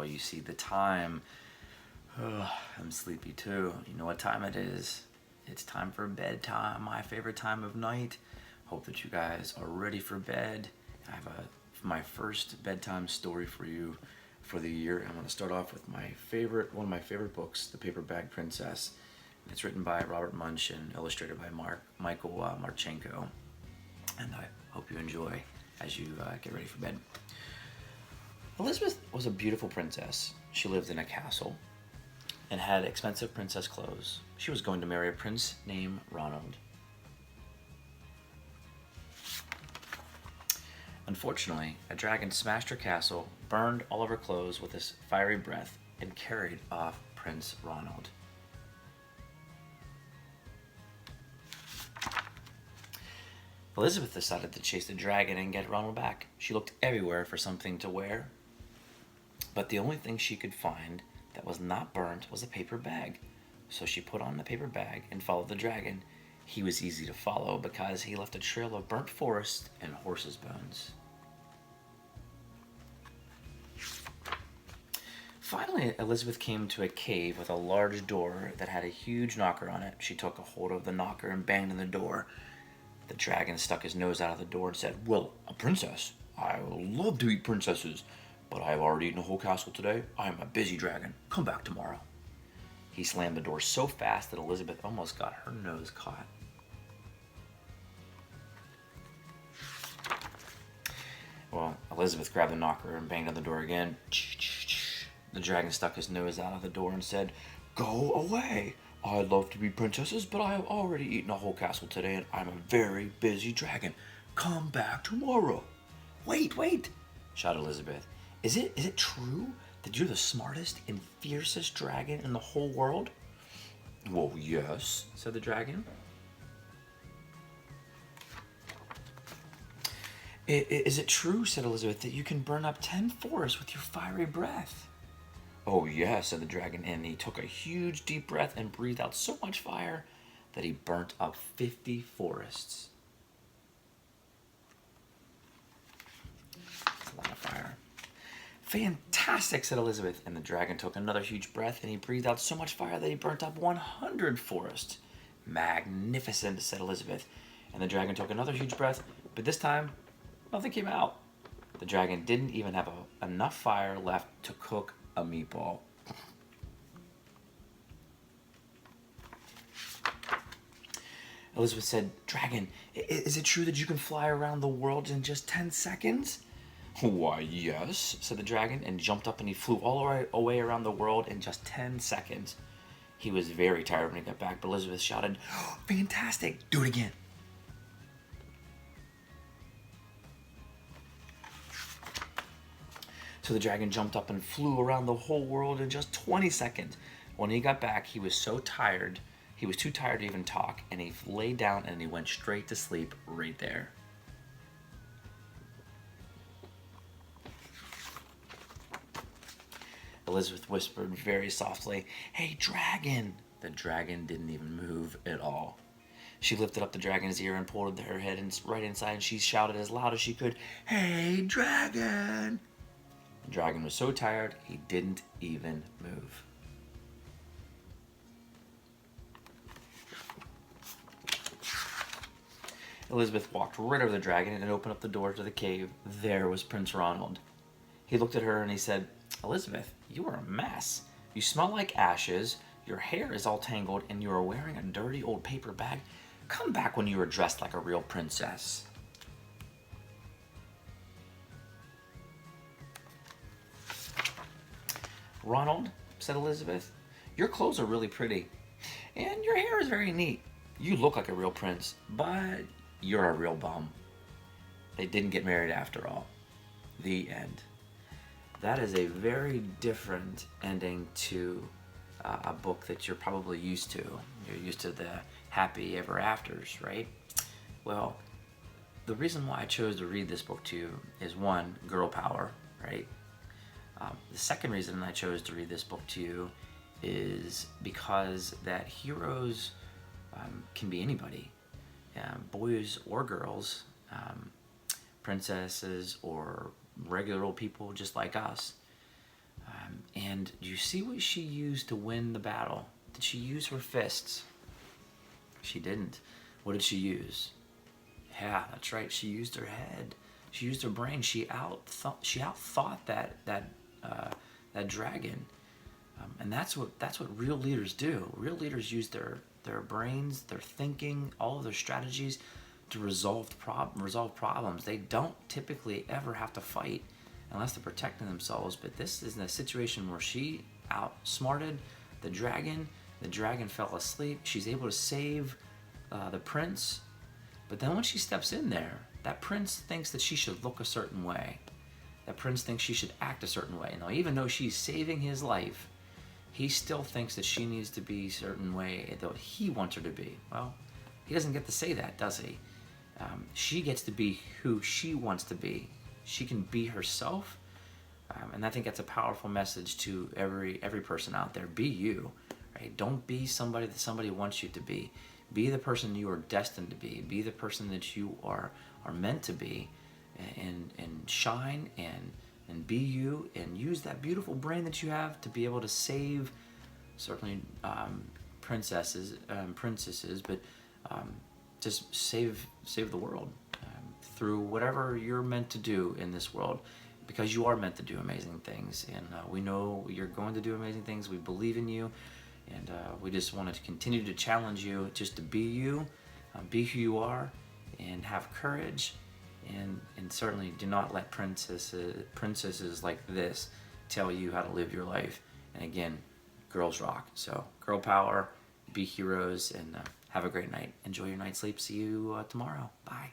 you see the time. I'm sleepy too. You know what time it is? It's time for bedtime, my favorite time of night. Hope that you guys are ready for bed. I have my first bedtime story for you for the year. I'm going to start off with one of my favorite books, The Paper Bag Princess. It's written by Robert Munsch and illustrated by Michael Marchenko. And I hope you enjoy as you get ready for bed. Elizabeth was a beautiful princess. She lived in a castle and had expensive princess clothes. She was going to marry a prince named Ronald. Unfortunately, a dragon smashed her castle, burned all of her clothes with his fiery breath, and carried off Prince Ronald. Elizabeth decided to chase the dragon and get Ronald back. She looked everywhere for something to wear, but the only thing she could find that was not burnt was a paper bag. So she put on the paper bag and followed the dragon. He was easy to follow because he left a trail of burnt forest and horses' bones. Finally, Elizabeth came to a cave with a large door that had a huge knocker on it. She took a hold of the knocker and banged on the door. The dragon stuck his nose out of the door and said, "Well, a princess. I love to eat princesses, but I have already eaten a whole castle today. I am a busy dragon. Come back tomorrow." He slammed the door so fast that Elizabeth almost got her nose caught. Well, Elizabeth grabbed the knocker and banged on the door again. The dragon stuck his nose out of the door and said, "Go away. I love to be princesses, but I have already eaten a whole castle today and I'm a very busy dragon. Come back tomorrow." Wait, shouted Elizabeth. Is it true that you're the smartest and fiercest dragon in the whole world?" "Well, yes," said the dragon. Is it true," said Elizabeth, "that you can burn up 10 forests with your fiery breath?" "Oh, yes," said the dragon, and he took a huge deep breath and breathed out so much fire that he burnt up 50 forests. That's a lot of fire. "Fantastic," said Elizabeth, and the dragon took another huge breath and he breathed out so much fire that he burnt up 100 forests. "Magnificent," said Elizabeth, and the dragon took another huge breath, but this time nothing came out. The dragon didn't even have enough fire left to cook a meatball. Elizabeth said, "Dragon, is it true that you can fly around the world in just 10 seconds? "Why, yes," said the dragon, and jumped up and he flew all the way around the world in just 10 seconds. He was very tired when he got back, but Elizabeth shouted, "Fantastic, do it again." So the dragon jumped up and flew around the whole world in just 20 seconds. When he got back, he was so tired, he was too tired to even talk, and he lay down and he went straight to sleep right there. Elizabeth whispered very softly, "Hey, dragon!" The dragon didn't even move at all. She lifted up the dragon's ear and pulled her head right inside, and she shouted as loud as she could, "Hey, dragon!" The dragon was so tired, he didn't even move. Elizabeth walked right over the dragon and opened up the door to the cave. There was Prince Ronald. He looked at her and he said, "Elizabeth, you are a mess. You smell like ashes, your hair is all tangled, and you are wearing a dirty old paper bag. Come back when you are dressed like a real princess." "Ronald," said Elizabeth, "your clothes are really pretty, and your hair is very neat. You look like a real prince, but you're a real bum." They didn't get married after all. The end. That is a very different ending to a book that you're probably used to. You're used to the happy ever afters, right? Well, the reason why I chose to read this book to you is one, girl power, right? The second reason I chose to read this book to you is because that heroes can be anybody, boys or girls, princesses or regular old people just like us. And do you see what she used to win the battle? Did she use her fists? She didn't. What did she use? Yeah, that's right. She used her head. She used her brain. She outthought that dragon. And that's what real leaders do. Real leaders use their brains, their thinking, all of their strategies to resolve problems. They don't typically ever have to fight unless they're protecting themselves. But this is a situation where she outsmarted the dragon. The dragon fell asleep. She's able to save the prince. But then when she steps in there, that prince thinks that she should look a certain way. That prince thinks she should act a certain way. Now, even though she's saving his life, he still thinks that she needs to be a certain way that he wants her to be. Well, he doesn't get to say that, does he? She gets to be who she wants to be. She can be herself, and I think that's a powerful message to every person out there. Be you, right? Don't be somebody that somebody wants you to be. Be the person you are destined to be. Be the person that you are meant to be, and shine and be you, and use that beautiful brain that you have to be able to save certainly princesses, but just save the world through whatever you're meant to do in this world, because you are meant to do amazing things, and we know you're going to do amazing things. We believe in you, and we just wanted to continue to challenge you just to be you, be who you are, and have courage, and certainly do not let princesses like this tell you how to live your life. And again, girls rock. So girl power, be heroes, and have a great night. Enjoy your night's sleep. See you tomorrow. Bye.